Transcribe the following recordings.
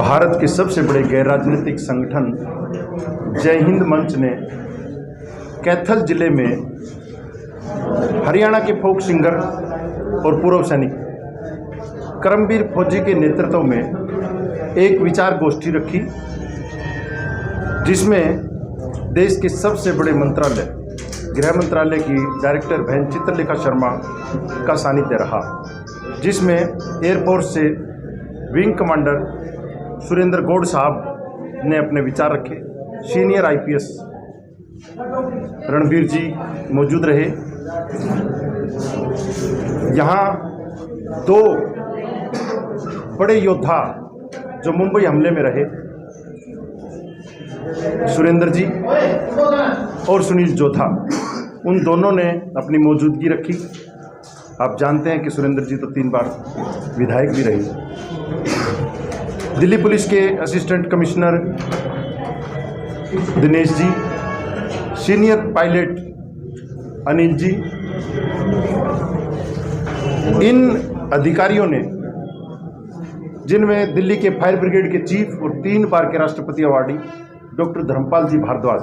भारत के सबसे बड़े गैर राजनीतिक संगठन जय हिंद मंच ने कैथल जिले में हरियाणा के फोक सिंगर और पूर्व सैनिक करमबीर फौजी के नेतृत्व में एक विचार गोष्ठी रखी, जिसमें देश के सबसे बड़े मंत्रालय गृह मंत्रालय की डायरेक्टर बहन चित्रलेखा शर्मा का सानिध्य रहा, जिसमें एयरफोर्स से विंग कमांडर सुरेंद्र गौड़ साहब ने अपने विचार रखे। सीनियर आईपीएस रणबीर जी मौजूद रहे। यहाँ दो बड़े योद्धा जो मुंबई हमले में रहे, सुरेंद्र जी और सुनील जोधा, उन दोनों ने अपनी मौजूदगी रखी। आप जानते हैं कि सुरेंद्र जी तो 3 बार विधायक भी रहे। दिल्ली पुलिस के assistant commissioner Dinesh ji, senior pilot Anil ji, इन अधिकारियों ने, जिनमें दिल्ली के फायर ब्रिगेड के चीफ और 3 बार के राष्ट्रपति अवार्डी डॉक्टर धर्मपाल जी भारद्वाज,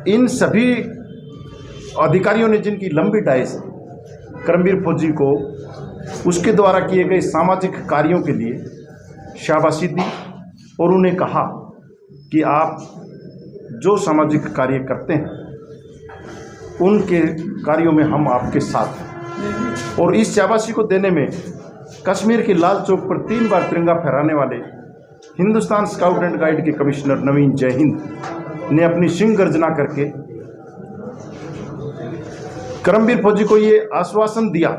इन सभी अधिकारियों ने जिनकी लंबी डाइस करमबीर फौजी को उसके द्वारा किए गए सामाजिक कार्यों के लिए शाबाशी दी और उन्हें कहा कि आप जो सामाजिक कार्य करते हैं उनके कार्यों में हम आपके साथ हैं। और इस शाबाशी को देने में कश्मीर के लाल चौक पर 3 बार तिरंगा फहराने वाले हिंदुस्तान स्काउट एंड गाइड के कमिश्नर नवीन जय हिंद ने अपनी सिंह गर्जना करके करमबीर फौजी को ये आश्वासन दिया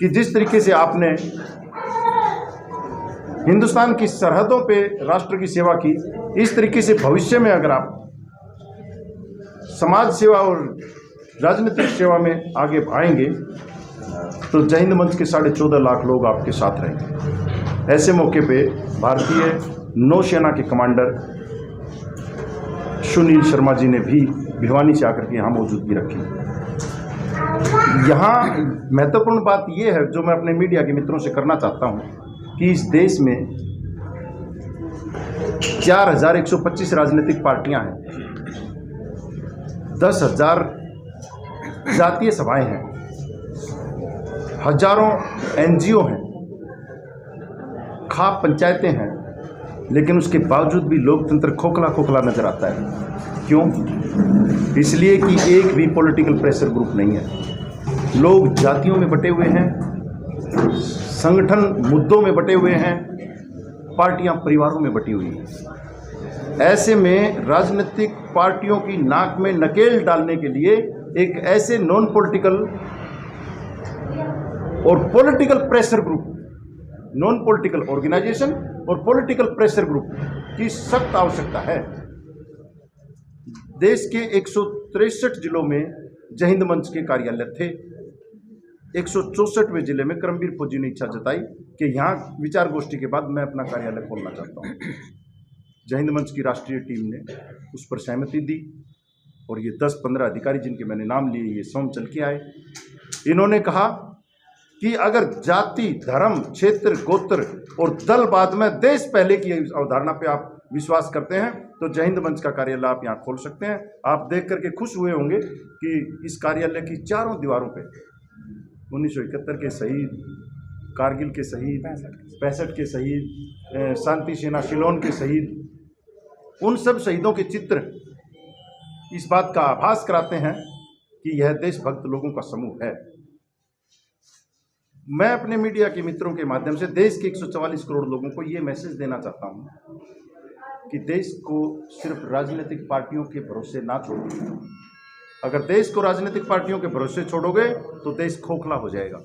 कि जिस तरीके से आपने हिंदुस्तान की सरहदों पे राष्ट्र की सेवा की, इस तरीके से भविष्य में अगर आप समाज सेवा और राजनीतिक सेवा में आगे आएंगे तो जय हिंद मंच के 14.5 लाख लोग आपके साथ रहेंगे। ऐसे मौके पे भारतीय नौसेना के कमांडर सुनील शर्मा जी ने भी भिवानी से आकर के यहाँ मौजूदगी रखी। यहाँ महत्वपूर्ण बात यह है जो मैं अपने मीडिया के मित्रों से करना चाहता हूँ कि इस देश में 4125 राजनीतिक पार्टियां हैं, 10,000 जातीय सभाएं हैं, हजारों एनजीओ हैं, खाप पंचायतें हैं, लेकिन उसके बावजूद भी लोकतंत्र खोखला खोखला नजर आता है। क्यों? इसलिए कि एक भी पॉलिटिकल प्रेशर ग्रुप नहीं है। लोग जातियों में बटे हुए हैं, संगठन मुद्दों में बटे हुए हैं, पार्टियां परिवारों में बटी हुई हैं। ऐसे में राजनीतिक पार्टियों की नाक में नकेल डालने के लिए एक ऐसे नॉन पॉलिटिकल और political pressure group, non political organisation और पॉलिटिकल प्रेशर ग्रुप की सख्त आवश्यकता है। देश के 163 जिलों में जय हिंद मंच के कार्यालय थे। 164वें जिले में करमबीर फौजी ने इच्छा जताई कि यहाँ विचार गोष्ठी के बाद मैं अपना कार्यालय खोलना चाहता हूँ। जय हिंद मंच की राष्ट्रीय टीम ने उस पर सहमति दी और ये 10-15 अधिकारी जिनके मैंने नाम लिए, ये स्वयं चल के आए। इन्होंने कहा कि अगर जाति, धर्म, क्षेत्र, गोत्र और दल बाद में देश पहले की अवधारणा पे आप विश्वास करते हैं तो जय हिंद मंच का कार्यालय आप यहाँ खोल सकते हैं। आप देख करके खुश हुए होंगे कि इस कार्यालय की चारों दीवारों पे 1971 के शहीद, कारगिल के शहीद, 65 के शहीद, शांति सेना सिलोन के शहीद, उन सब शहीदों के चित्र इस बात का आभास कराते हैं कि यह देशभक्त लोगों का समूह है। मैं अपने मीडिया के मित्रों के माध्यम से देश के 144 करोड़ लोगों को ये मैसेज देना चाहता हूँ कि देश को सिर्फ राजनीतिक पार्टियों के भरोसे ना छोड़ो। अगर देश को राजनीतिक पार्टियों के भरोसे छोड़ोगे तो देश खोखला हो जाएगा।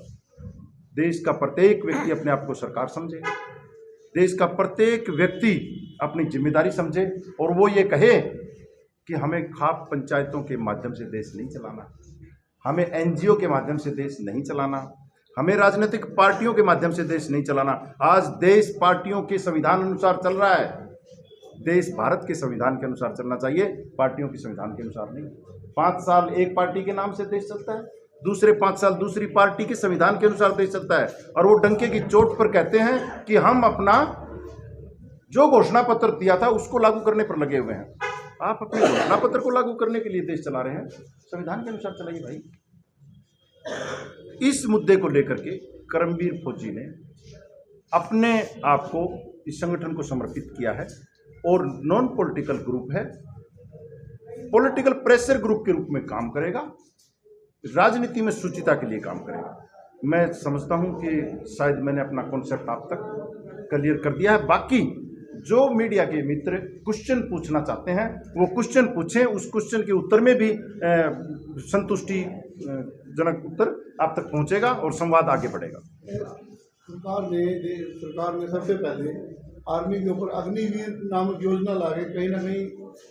देश का प्रत्येक व्यक्ति अपने आप को सरकार समझे, देश का प्रत्येक व्यक्ति अपनी जिम्मेदारी समझे और वो ये कहे कि हमें खाप पंचायतों के माध्यम से देश नहीं चलाना, हमें एनजीओ के माध्यम से देश नहीं चलाना, हमें राजनीतिक पार्टियों के माध्यम से देश नहीं चलाना। आज देश पार्टियों के संविधान अनुसार चल रहा है। देश भारत के संविधान के अनुसार चलना चाहिए, पार्टियों के संविधान के अनुसार नहीं। 5 साल एक पार्टी के नाम से देश चलता है, दूसरे 5 साल दूसरी पार्टी के संविधान के अनुसार देश चलता है। और वो डंके की चोट पर कहते हैं कि हम अपना जो घोषणा पत्र दिया था उसको लागू करने पर लगे हुए हैं। आप अपने घोषणा पत्र को लागू करने के लिए देश चला रहे हैं, संविधान के अनुसार चलाइए भाई। इस मुद्दे को लेकर के करमबीर फौजी ने अपने आप को इस संगठन को समर्पित किया है और नॉन पॉलिटिकल ग्रुप है, पॉलिटिकल प्रेशर ग्रुप के रूप में काम करेगा, राजनीति में शुचिता के लिए काम करेगा। मैं समझता हूं कि शायद मैंने अपना कॉन्सेप्ट आप तक क्लियर कर दिया है। बाकी जो मीडिया के मित्र क्वेश्चन पूछना चाहते हैं वो क्वेश्चन पूछें, उस क्वेश्चन के उत्तर में भी संतुष्टि जनक उत्तर आप तक पहुंचेगा और संवाद आगे बढ़ेगा। सरकार ने सबसे पहले आर्मी के ऊपर अग्निवीर नामक योजना ला के कहीं ना कहीं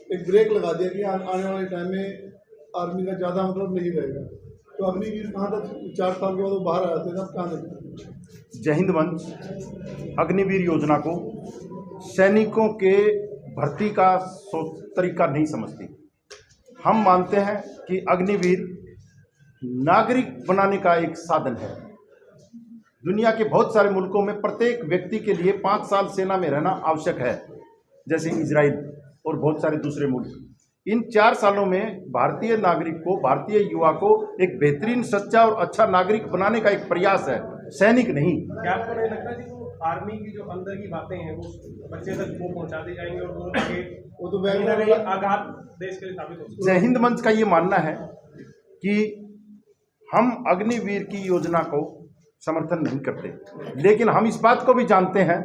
एक ब्रेक लगा दिया कि आने वाले टाइम में आर्मी का ज़्यादा मतलब नहीं रहेगा। तो अग्निवीर कहाँ तक 4 साल के बाद वो बाहर आते थे, कहाँ तक? जय हिंद मंच अग्निवीर योजना को सैनिकों के भर्ती का तरीका नहीं समझती। हम मानते हैं कि अग्निवीर नागरिक बनाने का एक साधन है। दुनिया के बहुत सारे मुल्कों में प्रत्येक व्यक्ति के लिए 5 साल सेना में रहना आवश्यक है, जैसे इजराइल और बहुत सारे दूसरे मुल्क। इन 4 सालों में भारतीय नागरिक को, भारतीय युवा को एक बेहतरीन, सच्चा और अच्छा नागरिक बनाने का एक प्रयास है, सैनिक नहीं। क्या आपको नहीं लगता कि वो आर्मी की जो अंदर की बातें हैं वो बच्चे तक वो पहुंचा दी जाएंगे और वो आगे वो तो आघात देश के लिए साबित हो? जय हिंद मंच का ये मानना है कि हम अग्निवीर की योजना को समर्थन नहीं करते, लेकिन हम इस बात को भी जानते हैं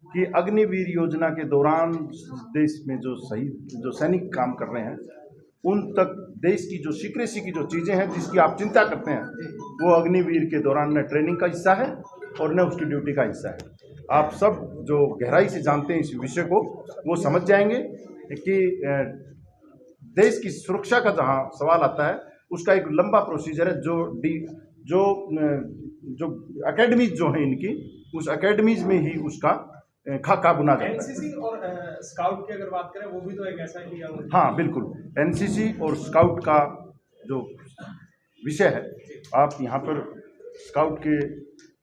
कि अग्निवीर योजना के दौरान देश में जो सैनिक काम कर रहे हैं उन तक देश की जो सीक्रेसी की जो चीज़ें हैं जिसकी आप चिंता करते हैं, वो अग्निवीर के दौरान न ट्रेनिंग का हिस्सा है और न उसकी ड्यूटी का हिस्सा है। आप सब जो गहराई से जानते हैं इस विषय को, वो समझ जाएंगे कि देश की सुरक्षा का जहाँ सवाल आता है उसका एक लंबा प्रोसीजर है। जो एकेडमीज जो हैं इनकी, उस एकेडमीज में ही उसका खाका बुना जाता है। एनसीसी और स्काउट की अगर बात करें, वो भी तो एक ऐसा ही है। हाँ बिल्कुल, एनसीसी और स्काउट का जो विषय है, आप यहाँ पर स्काउट के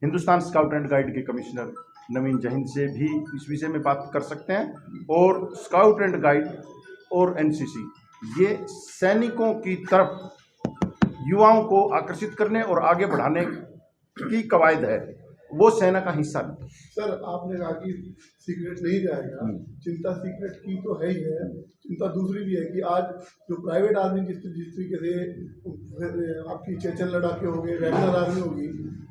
हिंदुस्तान स्काउट एंड गाइड के कमिश्नर नवीन जहिंद से भी इस विषय में बात कर सकते हैं। और स्काउट एंड गाइड और एनसीसी ये सैनिकों की तरफ युवाओं को आकर्षित करने और आगे बढ़ाने की कवायद है, वो सेना का हिस्सा नहीं। सर, आपने कहा कि सीक्रेट नहीं जाएगा, चिंता सीक्रेट की तो है ही है, चिंता दूसरी भी है कि आज जो प्राइवेट आर्मी जिस तरीके से आपकी चेचन लड़ाके हो गए, वैगनर आर्मी होगी,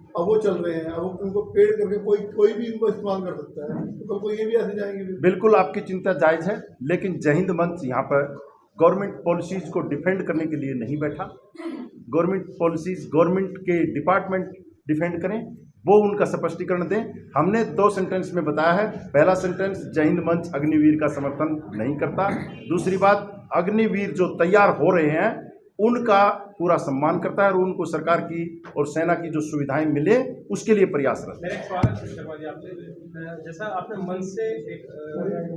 अब वो चल रहे हैं, अब उनको पेड़ करके कोई भी इनको इस्तेमाल कर सकता है, तो कल को ये भी ऐसे जाएंगे। बिल्कुल आपकी चिंता जायज़ है, लेकिन जय हिंद मंच यहाँ पर गवर्नमेंट पॉलिसीज़ को डिफेंड करने के लिए नहीं बैठा। गवर्नमेंट पॉलिसीज़ गवर्नमेंट के डिपार्टमेंट डिफेंड करें, वो उनका स्पष्टीकरण दें। हमने 2 सेंटेंस में बताया है। पहला सेंटेंस, जय हिंद मंच अग्निवीर का समर्थन नहीं करता। दूसरी बात, अग्निवीर जो तैयार हो रहे हैं उनका पूरा सम्मान करता है और उनको सरकार की और सेना की जो सुविधाएं मिले उसके लिए प्रयासरत। मेरा एक सवाल है शर्मा जी आपसे, जैसा आपने मन से एक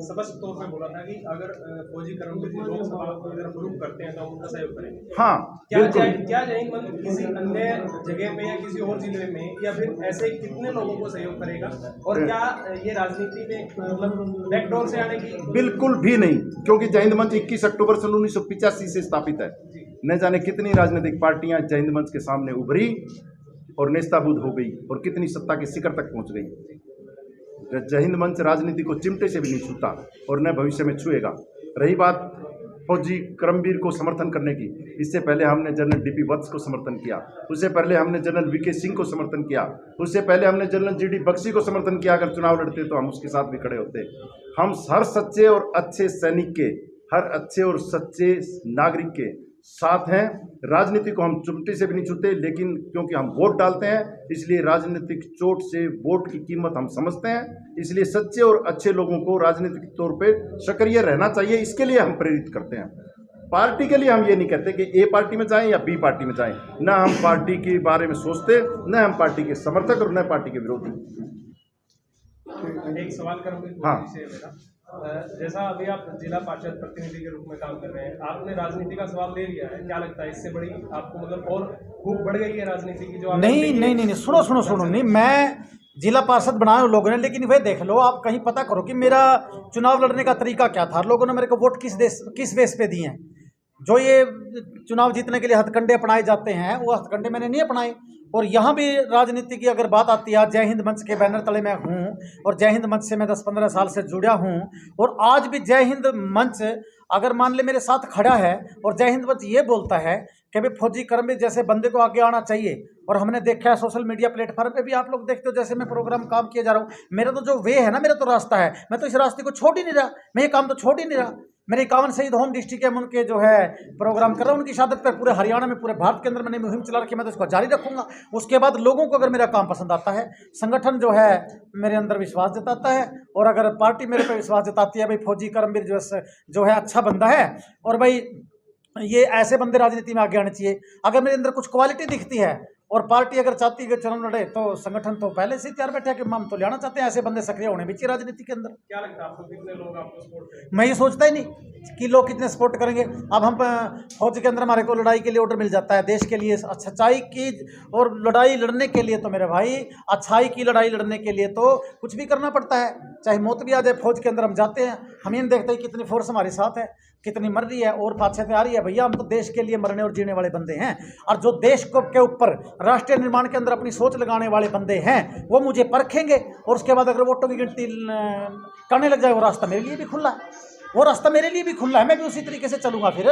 स्पष्ट तौर पे बोला था कि अगर फौजी कर्मवीर लोकसभा को अगर अप्रूव करते हैं तो हम उनका सहयोग करेंगे। हाँ, क्या जय हिंद मंच किसी अन्य जगह में या किसी और जिले में या फिर ऐसे कितने लोगों को सहयोग करेगा, और क्या ये राजनीति में मतलब बैकडोर से आने की? बिल्कुल भी नहीं, क्योंकि जय हिंद मंच 21 अक्टूबर सन 1985 से स्थापित है। न जाने कितनी राजनीतिक पार्टियां जय हिंद मंच के सामने उभरी और नेस्ताबूद हो गई और कितनी सत्ता के शिखर तक पहुंच गई। जय हिंद मंच राजनीति को चिमटे से भी नहीं छूता और न भविष्य में छुएगा। रही बात फौजी करमबीर को समर्थन करने की, इससे पहले हमने जनरल डीपी वत्स को समर्थन किया, उससे पहले हमने जनरल वीके सिंह को समर्थन किया, उससे पहले हमने जनरल जीडी बख्शी को समर्थन किया। अगर चुनाव लड़ते तो हम उसके साथ भी खड़े होते। हम हर सच्चे और अच्छे सैनिक के, हर अच्छे और सच्चे नागरिक के साथ हैं। राजनीति को हम चिमटे से भी नहीं छूते, लेकिन क्योंकि हम वोट डालते हैं इसलिए राजनीतिक चोट से वोट की कीमत हम समझते हैं। इसलिए सच्चे और अच्छे लोगों को राजनीतिक तौर पे सक्रिय रहना चाहिए, इसके लिए हम प्रेरित करते हैं। पार्टी के लिए हम ये नहीं कहते कि ए पार्टी में जाएं या बी पार्टी में जाएं, न हम पार्टी के बारे में सोचते, न हम पार्टी के समर्थक और न पार्टी के विरोधी। एक सवाल करूँगी। हाँ, जैसा अभी आप जिला पार्षद प्रतिनिधि के रूप में काम कर रहे हैं, आपने राजनीति का सवाल ले लिया है, क्या लगता है इससे बड़ी आपको मतलब और खूब बढ़ गई है राजनीति की जो? नहीं, सुनो नहीं, जिला पार्षद बनाए उन लोगों ने, लेकिन वे देख लो, आप कहीं पता करो कि मेरा चुनाव लड़ने का तरीका क्या था। लोगों ने मेरे को वोट किस बेस पे दिए हैं। जो ये चुनाव जीतने के लिए हथकंडे अपनाए जाते हैं, वो हथकंडे मैंने नहीं अपनाए। और यहाँ भी राजनीति की अगर बात आती है, जय हिंद मंच के बैनर तले मैं हूँ और जय हिंद मंच से मैं 10-15 साल से जुड़ा हूँ। और आज भी जय हिंद मंच अगर मान ले मेरे साथ खड़ा है और जय हिंद मंच ये बोलता है कि भाई फौजी कर्मवीर जैसे बंदे को आगे आना चाहिए, और हमने देखा है सोशल मीडिया प्लेटफॉर्म पे भी आप लोग देखते हो जैसे मैं प्रोग्राम काम किया जा रहा हूँ, मेरा तो जो वे है ना, मेरा तो रास्ता है, मैं तो इस रास्ते को छोड़ ही नहीं रहा, मैं ये काम तो छोड़ ही नहीं रहा। मेरे 51 शहीद होम डिस्ट्रिक्ट के उनके जो है प्रोग्राम कर रहा हूँ, उनकी शहादत पर पूरे हरियाणा में, पूरे भारत के अंदर मैंने मुहिम चला रखी है, मैं तो इसको जारी रखूंगा। उसके बाद लोगों को अगर मेरा काम पसंद आता है, संगठन जो है मेरे अंदर विश्वास जताता है, और अगर पार्टी मेरे पे विश्वास जताती है भाई फौजी कर्मवीर जो है अच्छा बंदा है, और भाई ये ऐसे बंदे राजनीति में आगे आने चाहिए, अगर मेरे अंदर कुछ क्वालिटी दिखती है और पार्टी अगर चाहती है कि चुनाव लड़े, तो संगठन तो पहले से तैयार बैठे है कि हम तो लेना चाहते हैं, ऐसे बंदे सक्रिय होने भी चाहिए राजनीति के अंदर। क्या लगता है आपको, कितने लोग आपको सपोर्ट करेंगे? मैं ये सोचता ही नहीं कि लोग कितने सपोर्ट करेंगे। अब हम फौज के अंदर हमारे को लड़ाई के लिए ऑर्डर मिल जाता है, देश के लिए सच्चाई की और लड़ाई लड़ने के लिए तो मेरे भाई, अच्छाई की लड़ाई लड़ने के लिए तो कुछ भी करना पड़ता है, चाहे मौत भी आ जाए। फौज के अंदर हम जाते हैं, हम ये देखते हैं कितनी फोर्स हमारे साथ है, कितनी मर रही है और पाछे से आ रही है। भैया हम तो देश के लिए मरने और जीने वाले बंदे हैं, और जो देश को के ऊपर राष्ट्रीय निर्माण के अंदर अपनी सोच लगाने वाले बंदे हैं, वो मुझे परखेंगे, और उसके बाद अगर वोटों की गिनती करने लग जाए, वो रास्ता मेरे लिए भी खुला है, वो रास्ता मेरे लिए भी खुला है, मैं भी उसी तरीके से चलूंगा। फिर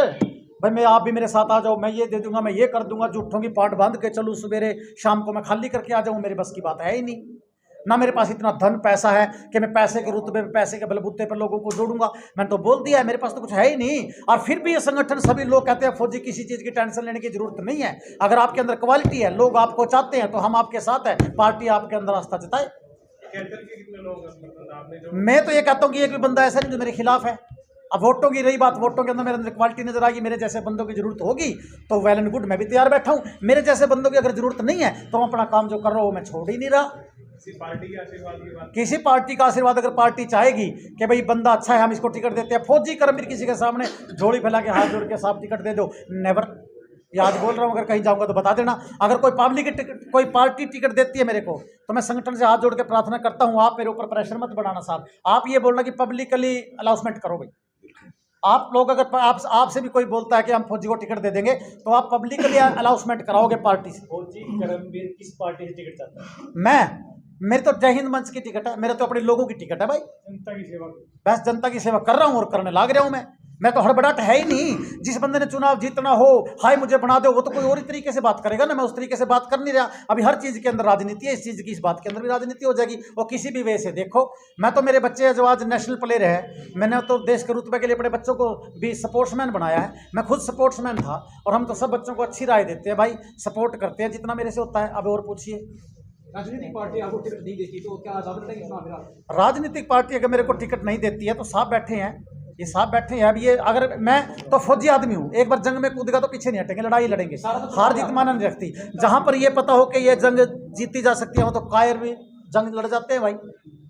भाई मैं, आप भी मेरे साथ आ जाओ, मैं ये दे दूंगा, मैं ये कर दूंगा, झूठों की पाट बांध के चलूँ, सवेरे शाम को मैं खाली करके आ जाऊँ, मेरे बस की बात है ही नहीं। ना मेरे पास इतना धन पैसा है कि मैं पैसे के रुतबे पे, पैसे के बलबूते पर लोगों को जोड़ूंगा। मैंने तो बोल दिया है, मेरे पास तो कुछ है ही नहीं। और फिर भी ये संगठन, सभी लोग कहते हैं फौजी किसी चीज़ की टेंशन लेने की जरूरत नहीं है, अगर आपके अंदर क्वालिटी है, लोग आपको चाहते हैं, तो हम आपके साथ हैं, पार्टी आपके अंदर रास्ता जताए। कैंडल के कितने लोग आपने जो, मैं तो ये कहता हूँ कि एक भी बंदा ऐसा नहीं जो मेरे खिलाफ है। अब वोटों की रही बात, वोटों के अंदर मेरे अंदर क्वालिटी नजर आएगी, मेरे जैसे बंदों की जरूरत होगी तो वेल एंड गुड, मैं भी तैयार बैठा हूँ। मेरे जैसे बंदों की अगर जरूरत नहीं है तो मैं अपना काम जो कर रहा हूँ मैं छोड़ ही नहीं रहा। किसी पार्टी के आशीर्वाद की बात, किसी पार्टी का आशीर्वाद, अगर पार्टी चाहेगी कि भाई बंदा अच्छा है, हम इसको टिकट देते हैं, फौजी कर्मवीर किसी के सामने झोली फैला के हाथ जोड़ के साफ टिकट दे दो, नेवर। ये आज बोल रहा हूँ, अगर कहीं जाऊंगा तो बता देना। अगर कोई पब्लिक टिकट, कोई पार्टी टिकट देती है मेरे को, तो मैं संगठन से हाथ जोड़ के प्रार्थना करता हूँ, आप मेरे ऊपर प्रेशर मत बढ़ाना साहब। आप ये बोलना कि पब्लिकली अनाउंसमेंट करो भाई। आप लोग अगर आपसे भी कोई बोलता है कि हम फौजी को टिकट दे देंगे, तो आप पब्लिकली अनाउंसमेंट कराओगे पार्टी से। फौजी कर्मवीर किस पार्टी से टिकट चाहता है? मेरे तो जय हिंद मंच की टिकट है, मेरे तो अपने लोगों की टिकट है भाई। जनता की सेवा, बस जनता की सेवा कर रहा हूँ और करने लग रहा हूँ। मैं तो हड़बड़ाहट है ही नहीं। जिस बंदे ने चुनाव जीतना हो, हाय मुझे बना दो, वो तो कोई और ही तरीके से बात करेगा ना, मैं उस तरीके से बात कर नहीं रहा। अभी हर चीज़ के अंदर राजनीति है, इस चीज़ की, इस बात के अंदर भी राजनीति हो जाएगी, और किसी भी वे से देखो। मैं तो, मेरे बच्चे जो आज नेशनल प्लेयर है, मैंने तो देश के रुतबे के लिए अपने बच्चों को भी स्पोर्ट्समैन बनाया है। मैं खुद स्पोर्ट्समैन था, और हम तो सब बच्चों को अच्छी राय देते हैं भाई, सपोर्ट करते हैं जितना मेरे से होता है। अब और पूछिए। राजनीतिक पार्टी आपको टिकट नहीं देती तो क्या आप लड़ेंगे चुनाव? फिर राजनीतिक पार्टी अगर मेरे को टिकट नहीं देती है तो साहब बैठे हैं, ये साहब बैठे हैं। अब ये, अगर मैं तो फौजी आदमी हूँ, एक बार जंग में कूदेगा तो पीछे नहीं हटेंगे, लड़ाई लड़ेंगे, हार जीत माना नहीं रखती। जहाँ पर ये पता हो कि ये जंग जीती जा सकती है, वो तो कायर भी जंग लड़ जाते हैं भाई।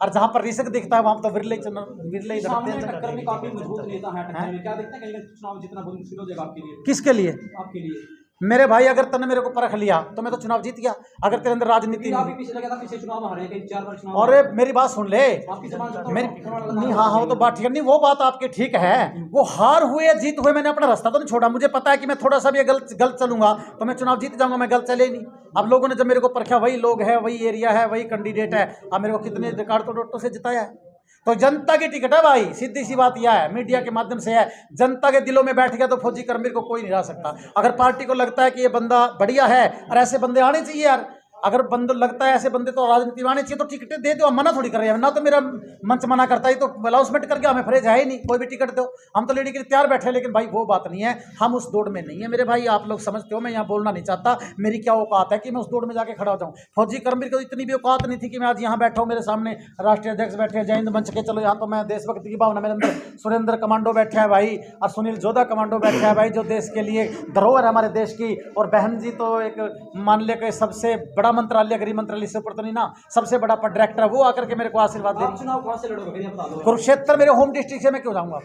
और जहाँ पर रिस्क दिखता है वहाँ पर तो विरले ही लड़ते हैं। टक्कर में काफी मजबूत नेता है, टक्कर में क्या देखते हैं, कहीं चुनाव जितना बहुत मुश्किल हो जाएगा आपके लिए? किसके लिए? आपके लिए। मेरे भाई, अगर तने मेरे को परख लिया तो मैं तो चुनाव जीत गया। अगर तेरे अंदर राजनीति आप भी पीछे लगा था, पीछे चुनाव हारे कई 4 बार चुनाव। और मेरी बात सुन ले, आपकी जबान से तो मेरी नहीं, हाँ वो तो बात ठीक नहीं, वो बात आपकी ठीक है। वो हार हुए जीत हुए, मैंने अपना रास्ता तो नहीं छोड़ा। मुझे पता है कि मैं थोड़ा सा भी गलत चलूंगा तो मैं चुनाव जीत जाऊंगा, मैं गलत चले ही नहीं। अब लोगों ने जब मेरे को परखा, वही लोग है, वही एरिया है, वही कैंडिडेट है, अब मेरे को कितने रिकॉर्ड तोड़ से जिताया है। तो जनता की टिकट है भाई, सीधी सी बात यह है, मीडिया के माध्यम से है। जनता के दिलों में बैठ गया तो फौजी कर्मवीर को कोई नहीं हरा सकता। अगर पार्टी को लगता है कि ये बंदा बढ़िया है और ऐसे बंदे आने चाहिए यार, अगर बंद लगता है ऐसे बंदे तो राजनीति में आने चाहिए, तो टिकटें दे दो। हम मना थोड़ी कर रहे हैं ना, तो मेरा मंच मना करता है, तो अनाउंसमेंट करके हमें फ्रेज है ही नहीं, कोई भी टिकट दो, हम तो लेने के लिए तैयार बैठे हैं। लेकिन भाई वो बात नहीं है, हम उस दौड़ में नहीं है मेरे भाई, आप लोग समझते हो। मैं यहाँ बोलना नहीं चाहता, मेरी क्या औकात है कि मैं उस दौड़ में जाके खड़ा हो जाऊँ। फौजी कर्मवीर को इतनी भी औकात नहीं थी कि मैं आज यहाँ बैठा हूँ, मेरे सामने राष्ट्रीय अध्यक्ष बैठे हैं, जय हिंद मंच के, चलो यहाँ तो मैं देशभक्त की भावना मेरे अंदर, सुरेंद्र कमांडो बैठे हैं भाई, और सुनील जोधा कमांडो बैठे हैं भाई, जो देश के लिए धरोहर है हमारे देश की। और बहन जी तो एक मान लिया कि सबसे बड़ा मंत्रालय, गृह मंत्रालय से ऊपर तो नहीं ना, सबसे बड़ा डायरेक्टर है, वो आकर के मेरे को आशीर्वाद दे रही है। चुनाव कौन से लड़ोगे ये बता दो? कुरुक्षेत्र मेरे होम डिस्ट्रिक्ट से, मैं क्यों जाऊंगा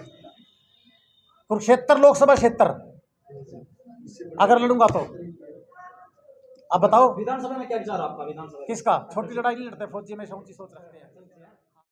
कुरुक्षेत्र लोकसभा क्षेत्र अगर लड़ूंगा तो। आप बताओ विधानसभा में क्या विचार है आपका? विधानसभा किसका? छोटी लड़ाई नहीं लड़ते, फौजी में ऊंची सोच रखते हैं।